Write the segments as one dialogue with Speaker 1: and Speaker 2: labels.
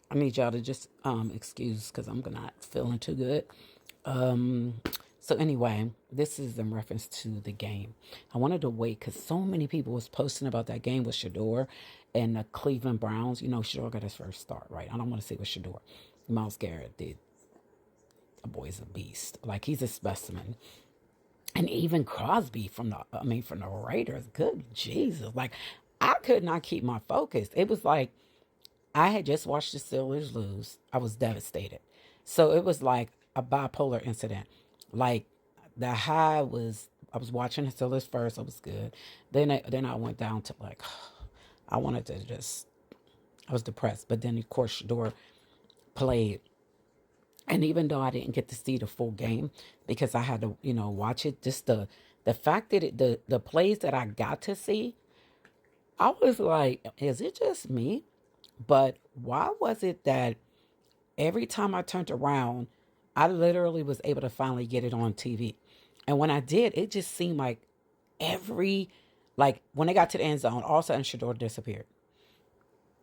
Speaker 1: I need y'all to just excuse because I'm not feeling too good. Um, so anyway, this is in reference to the game. I wanted to wait because so many people was posting about that game with Shador and the Cleveland Browns. You know, Shador got his first start, right? I don't want to say with Shador. Miles Garrett did. The boy's a beast. Like he's a specimen. And even Crosby from the Raiders. Good Jesus. Like I could not keep my focus. It was like I had just watched the Steelers lose. I was devastated. So it was like a bipolar incident. Like the high was I was watching the Steelers first. It was good. Then I went down to like I wanted to just I was depressed. But then of course Shador played. And even though I didn't get to see the full game because I had to, watch it, just the fact that the plays that I got to see, I was like, is it just me? But why was it that every time I turned around, I literally was able to finally get it on TV. And when I did, it just seemed like every, like when they got to the end zone, all of a sudden Shador disappeared.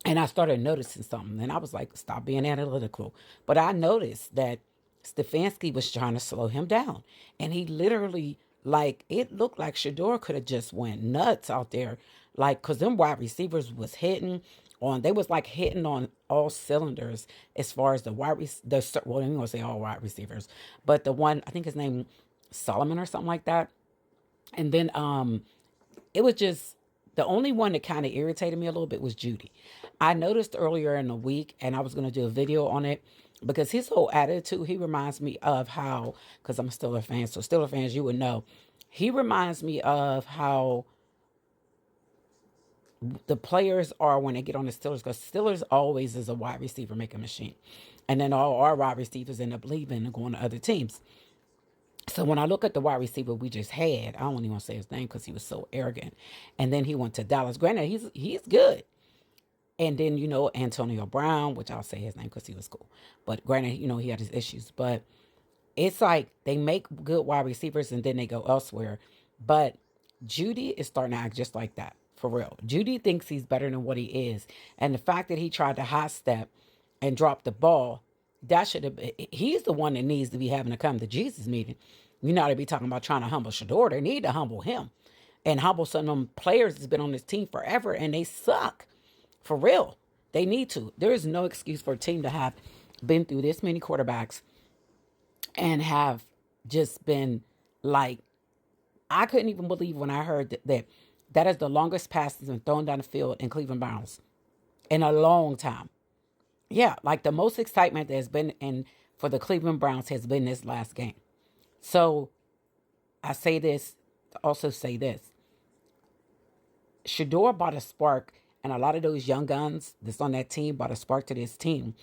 Speaker 1: And I started noticing something. And I was like, stop being analytical. But I noticed that Stefanski was trying to slow him down. And he literally, like, it looked like Shador could have just went nuts out there. Like, because them wide receivers was hitting on, they was like hitting on all cylinders as far as the well, I'm going to say all wide receivers. But the one, I think his name Solomon or something like that. And then it was just the only one that kind of irritated me a little bit was Judy. I noticed earlier in the week, and I was going to do a video on it because his whole attitude, he reminds me of how, because I'm still a fan, so Steelers fans, you would know, he reminds me of how the players are when they get on the Steelers, because Steelers always is a wide receiver making machine. And then all our wide receivers end up leaving and going to other teams. So when I look at the wide receiver we just had, I don't even want to say his name because he was so arrogant. And then he went to Dallas. Granted, he's good. And then, Antonio Brown, which I'll say his name because he was cool. But granted, he had his issues. But it's like they make good wide receivers and then they go elsewhere. But Judy is starting to act just like that, for real. Judy thinks he's better than what he is. And the fact that he tried to high step and drop the ball, that should have been, he's the one that needs to be having to come to Jesus meeting. You know, they be talking about trying to humble Shador. They need to humble him and humble some of them players that's been on this team forever and they suck. For real. They need to. There is no excuse for a team to have been through this many quarterbacks and have just been like, I couldn't even believe when I heard that is the longest pass that's been thrown down the field in Cleveland Browns in a long time. Yeah, like the most excitement that has been in for the Cleveland Browns has been this last game. So I say this to also say this. Shador brought a spark, and a lot of those young guns that's on that team brought a spark to this team.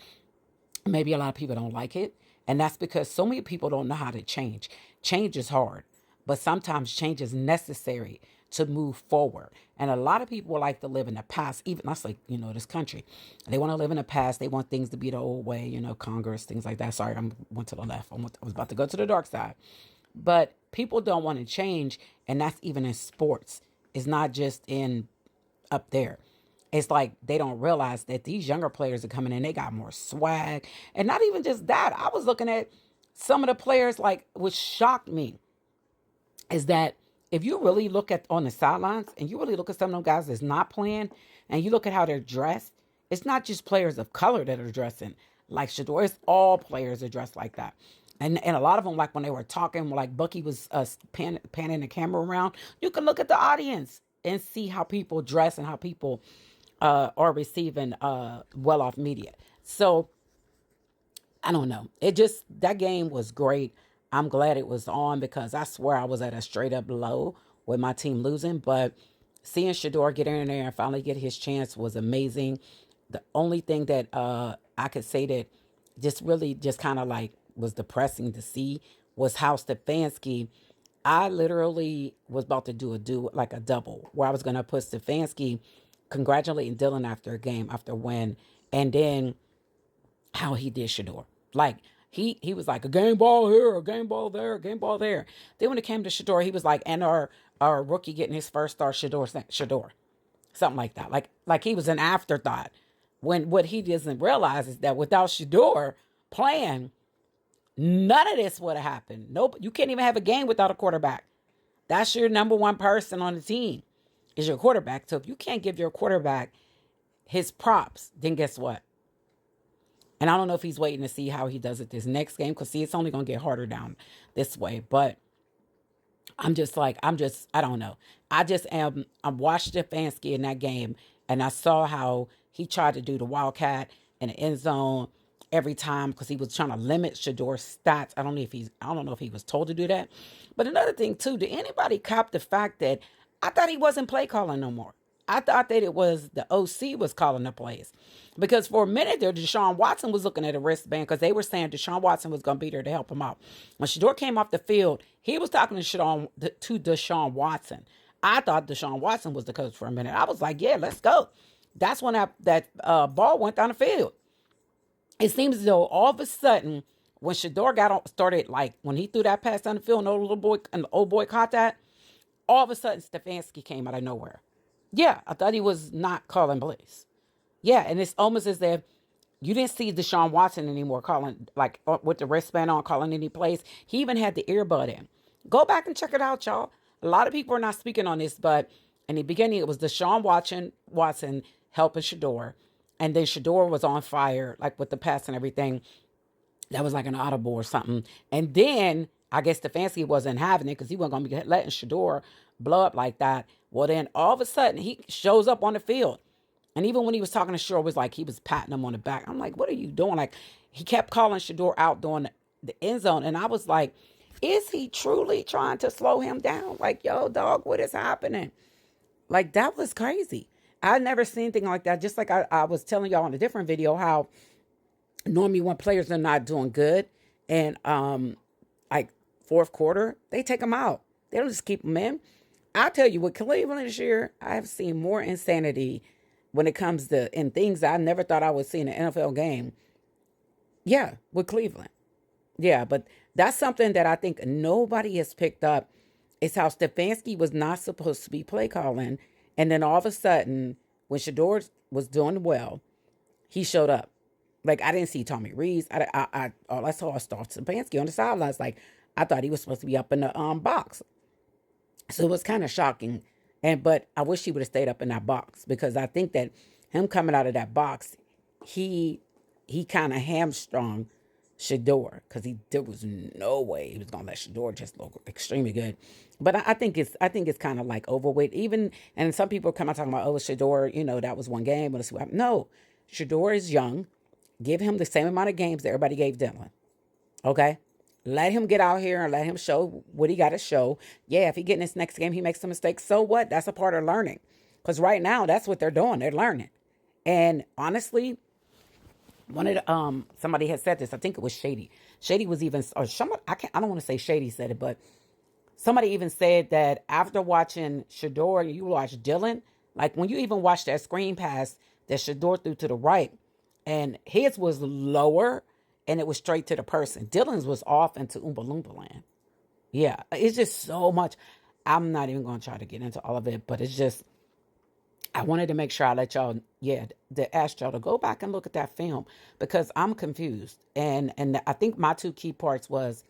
Speaker 1: Maybe a lot of people don't like it, and that's because so many people don't know how to change. Change is hard, but sometimes change is necessary to move forward. And a lot of people like to live in the past, even that's like, this country. They want to live in the past. They want things to be the old way, Congress, things like that. Sorry, I went to the left. I was about to go to the dark side. But people don't want to change, and that's even in sports. It's not just in up there. It's like they don't realize that these younger players are coming in. They got more swag. And not even just that. I was looking at some of the players, like, which shocked me is that if you really look at on the sidelines and you really look at some of them guys that's not playing and you look at how they're dressed, it's not just players of color that are dressing like Shador. It's all players are dressed like that. And a lot of them, like when they were talking, like Bucky was panning the camera around, you can look at the audience and see how people dress and how people are receiving well off media. So I don't know. It just, that game was great. I'm glad it was on because I swear I was at a straight up low with my team losing. But seeing Shador get in there and finally get his chance was amazing. The only thing that I could say that just really just kind of like was depressing to see was how Stefanski, I literally was about to do like a double where I was going to put Stefanski congratulating Dylan after a game, after a win, and then how he did Shador. Like he was like a game ball here, a game ball there, a game ball there. Then when it came to Shador, he was like, and our rookie getting his first star, Shador, something like that. Like he was an afterthought. When what he doesn't realize is that without Shador playing, none of this would have happened. Nope. You can't even have a game without a quarterback. That's your number one person on the team is your quarterback. So if you can't give your quarterback his props, then guess what? And I don't know if he's waiting to see how he does it this next game. Because, see, it's only going to get harder down this way. But I don't know. I watched Stefanski in that game, and I saw how he tried to do the Wildcat in the end zone every time because he was trying to limit Shador's stats. I don't know if he was told to do that. But another thing too, did anybody cop the fact that I thought he wasn't play calling no more? I thought that it was the OC was calling the plays. Because for a minute there, Deshaun Watson was looking at a wristband because they were saying Deshaun Watson was going to be there to help him out. When Shador came off the field, he was talking to Deshaun Watson. I thought Deshaun Watson was the coach for a minute. I was like, yeah, let's go. That's when that ball went down the field. It seems as though all of a sudden, when Shador started, like when he threw that pass down the field and the old boy caught that, all of a sudden Stefanski came out of nowhere. Yeah, I thought he was not calling plays. Yeah, and it's almost as if you didn't see Deshaun Watson anymore calling, like with the wristband on, calling any plays. He even had the earbud in. Go back and check it out, y'all. A lot of people are not speaking on this, but in the beginning, it was Deshaun Watson helping Shador. And then Shador was on fire, like with the pass and everything. That was like an audible or something. And then I guess Stefanski wasn't having it because he wasn't going to be letting Shador blow up like that. Well, then all of a sudden he shows up on the field. And even when he was talking to Shador, it was like he was patting him on the back. I'm like, what are you doing? Like he kept calling Shador out during the end zone. And I was like, is he truly trying to slow him down? Like, yo, dog, what is happening? Like that was crazy. I never seen anything like that. Just like I was telling y'all in a different video how normally when players are not doing good and like fourth quarter, they take them out. They don't just keep them in. I'll tell you, with Cleveland this year, I have seen more insanity when it comes to in things I never thought I would see in an NFL game. Yeah, with Cleveland. Yeah, but that's something that I think nobody has picked up. Is how Stefanski was not supposed to be play calling. And then all of a sudden, when Shador was doing well, he showed up. Like, I didn't see Tommy Rees. All I saw was Stefanski on the sidelines. Like, I thought he was supposed to be up in the box. So it was kind of shocking. But I wish he would have stayed up in that box because I think that him coming out of that box, he kind of hamstrung Shador because there was no way he was gonna let Shador just look extremely good. But I think it's kind of like overweight. Even and some people come out talking about Shador, that was one game. Let's see what happened. No, Shador is young. Give him the same amount of games that everybody gave Dylan. Okay, let him get out here and let him show what he got to show. Yeah, if he get in this next game, he makes some mistakes. So what? That's a part of learning. Because right now, that's what they're doing. They're learning. And honestly, one of the, somebody had said this. I think it was Shady. Shady was even, or someone, I don't want to say Shady said it, but somebody even said that after watching Shador, you watch Dylan, like when you even watch that screen pass that Shador threw to the right, and his was lower and it was straight to the person. Dylan's was off into Oompa Loompa land. Yeah, it's just so much. I'm not even going to try to get into all of it, but it's just, I wanted to make sure I let y'all, to ask y'all to go back and look at that film because I'm confused. And I think my two key parts was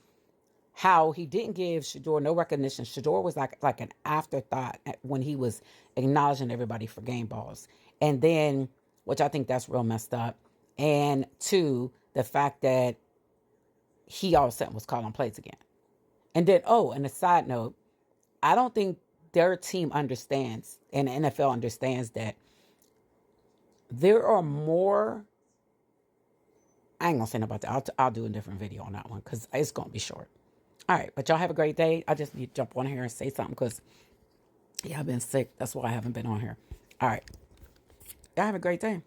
Speaker 1: how he didn't give Shador no recognition. Shador was like an afterthought when he was acknowledging everybody for game balls. And then, which I think that's real messed up. And two, the fact that he all of a sudden was calling plays again. And then, and a side note, I don't think their team understands, and the NFL understands that there are more. I ain't gonna say nothing about that. I'll do a different video on that one because it's gonna be short. All right, but y'all have a great day. I just need to jump on here and say something because, I've been sick. That's why I haven't been on here. All right, y'all have a great day.